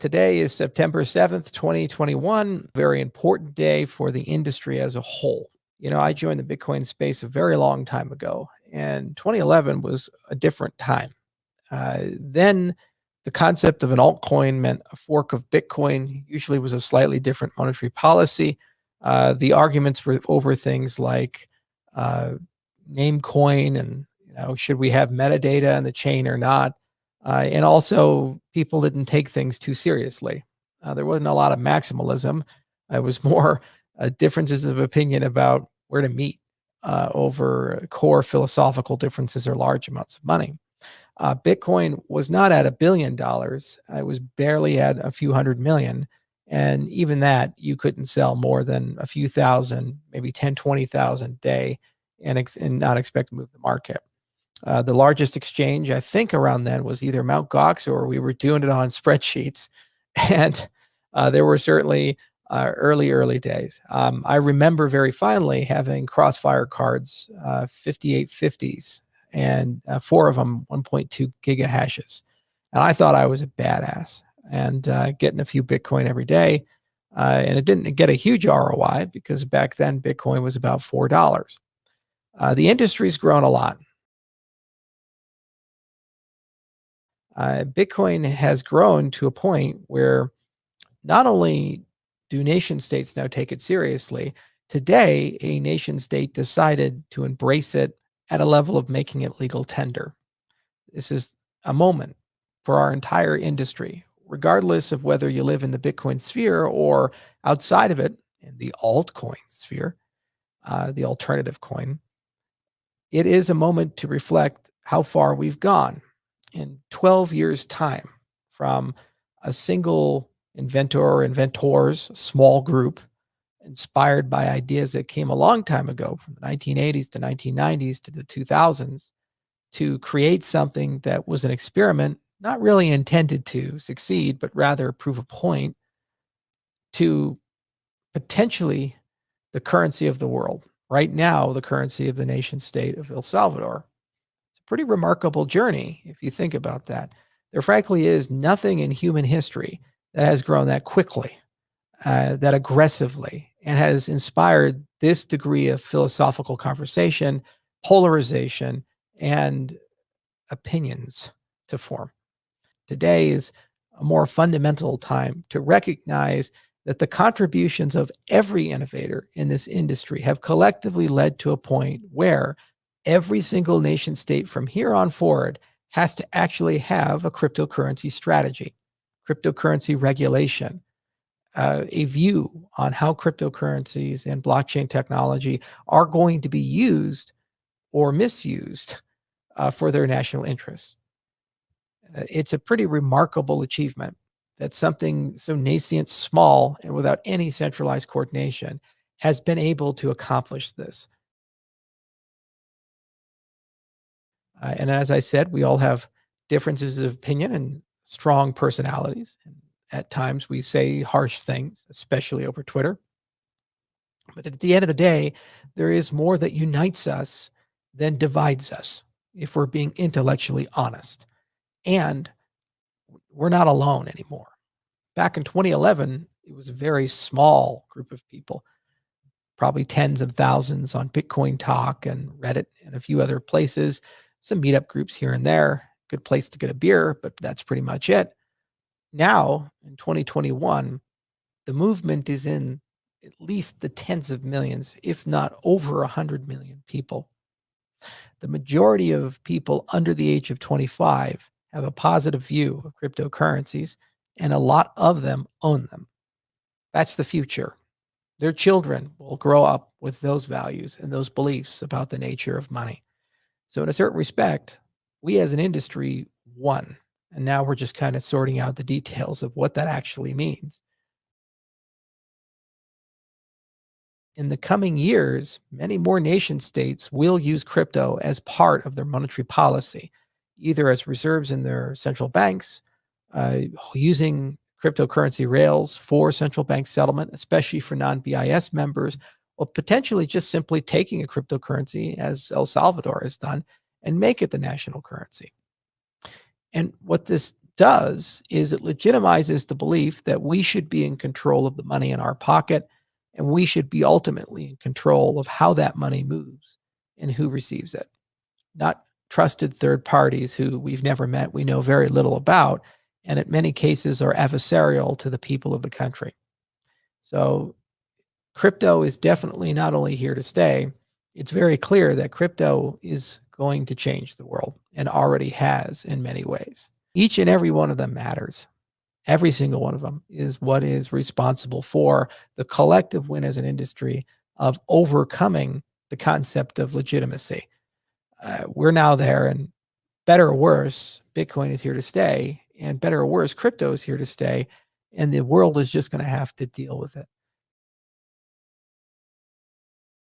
Today is September 7th, 2021. Very important day for the industry as a whole. I joined the Bitcoin space a very long time ago, and 2011 was a different time. Then the concept of an altcoin meant a fork of Bitcoin, usually was a slightly different monetary policy. The arguments were over things like name coin and should we have metadata in the chain or not? And also, people didn't take things too seriously. There wasn't a lot of maximalism. It was more differences of opinion about where to meet over core philosophical differences or large amounts of money. Bitcoin was not at $1 billion. It was barely at a few hundred million. And even that, you couldn't sell more than a few thousand, maybe 10, 20,000 a day and not expect to move the market. The largest exchange, I think, around then was either Mt. Gox or we were doing it on spreadsheets. And there were certainly early days. I remember very fondly having Crossfire cards, 5850s, and 4 of them 1.2 gigahashes. And I thought I was a badass and getting a few Bitcoin every day. And it didn't get a huge ROI because back then Bitcoin was about $4. The industry's grown a lot. Bitcoin has grown to a point where not only do nation states now take it seriously, today a nation state decided to embrace it at a level of making it legal tender. This is a moment for our entire industry, regardless of whether you live in the Bitcoin sphere or outside of it in the altcoin sphere, the alternative coin. It is a moment to reflect how far we've gone in 12 years' time from a single inventor or inventors, small group, inspired by ideas that came a long time ago from the 1980s to 1990s to the 2000s, to create something that was an experiment, not really intended to succeed, but rather prove a point, to potentially the currency of the world. Right now, the currency of the nation state of El Salvador. It's a pretty remarkable journey if you think about that. There frankly is nothing in human history that has grown that quickly, that aggressively, and has inspired this degree of philosophical conversation, polarization, and opinions to form. Today is a more fundamental time to recognize that the contributions of every innovator in this industry have collectively led to a point where every single nation state from here on forward has to actually have a cryptocurrency strategy, cryptocurrency regulation, a view on how cryptocurrencies and blockchain technology are going to be used or misused for their national interests. It's a pretty remarkable achievement that something so nascent, small, and without any centralized coordination has been able to accomplish this. And as I said, we all have differences of opinion and strong personalities. And at times we say harsh things, especially over Twitter. But at the end of the day, there is more that unites us than divides us, if we're being intellectually honest. And we're not alone anymore. Back in 2011, it was a very small group of people, probably tens of thousands on Bitcoin Talk and Reddit and a few other places, some meetup groups here and there, good place to get a beer, but that's pretty much it. Now, in 2021, the movement is in at least the tens of millions, if not over 100 million people. The majority of people under the age of 25 have a positive view of cryptocurrencies, and a lot of them own them. That's the future. Their children will grow up with those values and those beliefs about the nature of money. So in a certain respect, we as an industry won. And now we're just kind of sorting out the details of what that actually means. In the coming years, many more nation states will use crypto as part of their monetary policy, either as reserves in their central banks, using cryptocurrency rails for central bank settlement, especially for non-BIS members, or potentially just simply taking a cryptocurrency, as El Salvador has done, and make it the national currency. And what this does is it legitimizes the belief that we should be in control of the money in our pocket, and we should be ultimately in control of how that money moves and who receives it, not trusted third parties who we've never met, we know very little about, and in many cases are adversarial to the people of the country. So crypto is definitely not only here to stay, it's very clear that crypto is going to change the world and already has in many ways. Each and every one of them matters. Every single one of them is what is responsible for the collective win as an industry of overcoming the concept of legitimacy. We're now there, and better or worse, Bitcoin is here to stay, and better or worse, crypto is here to stay, and the world is just going to have to deal with it.